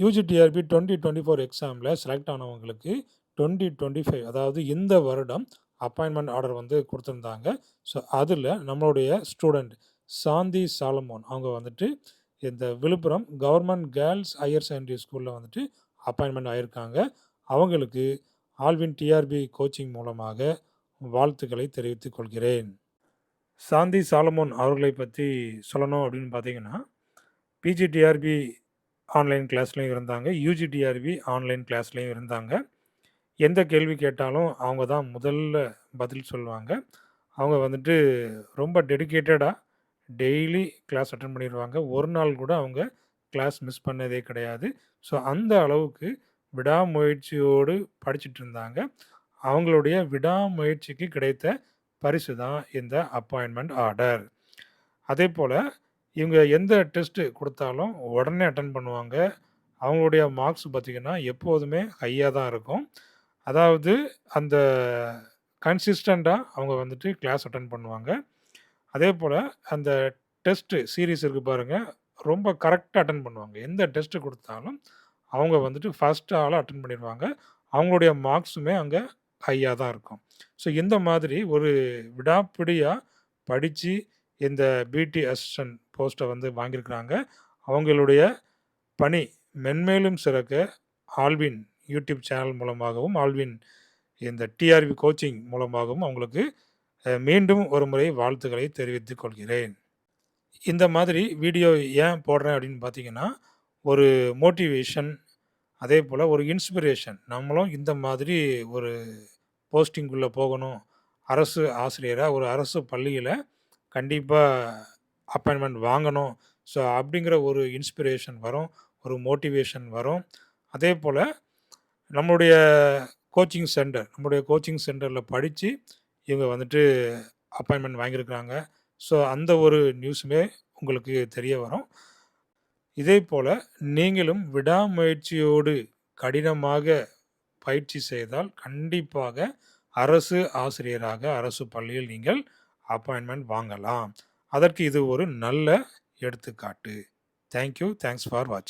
யுஜிடிஆர்பி 2024 எக்ஸாமில் செலக்ட் ஆனவங்களுக்கு 2025 அதாவது இந்த வருடம் அப்பாயின்மெண்ட் ஆர்டர் வந்து கொடுத்துருந்தாங்க. ஸோ அதில் நம்மளுடைய ஸ்டூடெண்ட் சாந்தி சாலமோன் அவங்க வந்துட்டு இந்த Villupuram government girls higher secondary ஸ்கூலில் வந்துட்டு அப்பாயின்மெண்ட் ஆகியிருக்காங்க. அவங்களுக்கு ஆல்வின் டிஆர்பி கோச்சிங் மூலமாக வாழ்த்துக்களை தெரிவித்துக் கொள்கிறேன். சாந்தி சாலமோன் அவர்களை பற்றி சொல்லணும் அப்படின்னு பார்த்தீங்கன்னா, பிஜிடிஆர்பி ஆன்லைன் கிளாஸ்லேயும் இருந்தாங்க, யூஜிடிஆர்பி ஆன்லைன் கிளாஸ்லேயும் இருந்தாங்க. எந்த கேள்வி கேட்டாலும் அவங்க தான் முதல்ல பதில் சொல்லுவாங்க. அவங்க வந்துட்டு ரொம்ப டெடிகேட்டடாக டெய்லி கிளாஸ் அட்டெண்ட் பண்ணிடுவாங்க. ஒரு நாள் கூட அவங்க கிளாஸ் மிஸ் பண்ணதே கிடையாது. ஸோ அந்த அளவுக்கு விடாமுயற்சியோடு படிச்சுட்டு இருந்தாங்க. அவங்களுடைய விடாமுயற்சிக்கு கிடைத்த பரிசு தான் இந்த அப்பாயின்மெண்ட் ஆர்டர். அதே போல் இவங்க எந்த டெஸ்ட்டு கொடுத்தாலும் உடனே அட்டெண்ட் பண்ணுவாங்க. அவங்களுடைய மார்க்ஸ் பார்த்திங்கன்னா எப்போதுமே ஹையாக தான் இருக்கும். அதாவது அந்த கன்சிஸ்டண்ட்டாக அவங்க வந்துட்டு கிளாஸ் அட்டெண்ட் பண்ணுவாங்க. அதே போல் அந்த டெஸ்ட்டு சீரீஸ் இருக்குது பாருங்கள், ரொம்ப கரெக்டாக அட்டெண்ட் பண்ணுவாங்க. எந்த டெஸ்ட்டு கொடுத்தாலும் அவங்க வந்துட்டு ஃபஸ்ட் ஆளாக அட்டெண்ட் பண்ணிடுவாங்க. அவங்களுடைய மார்க்ஸுமே அங்கே ஹையாக தான் இருக்கும். ஸோ இந்த மாதிரி ஒரு விடாப்பிடியாக படித்து இந்த பிடி அசிஸ்டன்ட் போஸ்ட்டை வந்து வாங்கியிருக்கிறாங்க. அவங்களுடைய பணி மென்மேலும் சிறக்க ஆல்வின் யூடியூப் சேனல் மூலமாகவும், ஆல்வின் இந்த டிஆர்பி கோச்சிங் மூலமாகவும் அவங்களுக்கு மீண்டும் ஒரு முறை வாழ்த்துக்களை தெரிவித்துக் கொள்கிறேன். இந்த மாதிரி வீடியோ ஏன் போடுறேன் அப்படின்னு பார்த்தீங்கன்னா, ஒரு மோட்டிவேஷன், அதே போல் ஒரு இன்ஸ்பிரேஷன். நம்மளும் இந்த மாதிரி ஒரு போஸ்டிங்குள்ளே போகணும், அரசு ஆசிரியராக ஒரு அரசு பள்ளியில் கண்டிப்பாக அப்பாயின்மெண்ட் வாங்கணும். ஸோ அப்படிங்கிற ஒரு இன்ஸ்பிரேஷன் வரும், ஒரு மோட்டிவேஷன் வரும். அதே போல் நம்மளுடைய கோச்சிங் சென்டரில் படித்து இவங்க வந்துட்டு அப்பாயின்மெண்ட் வாங்கியிருக்கிறாங்க. ஸோ அந்த ஒரு நியூஸுமே உங்களுக்கு தெரிய வரும். இதே போல் நீங்களும் விடாமுயற்சியோடு கடினமாக பயிற்சி செய்தால் கண்டிப்பாக அரசு ஆசிரியராக அரசு பள்ளியில் நீங்கள் அப்பாயின்மெண்ட் வாங்கலாம். அதற்கு இது ஒரு நல்ல எடுத்துக்காட்டு. தேங்க்யூ. தேங்க்ஸ் ஃபார் வாட்சிங்.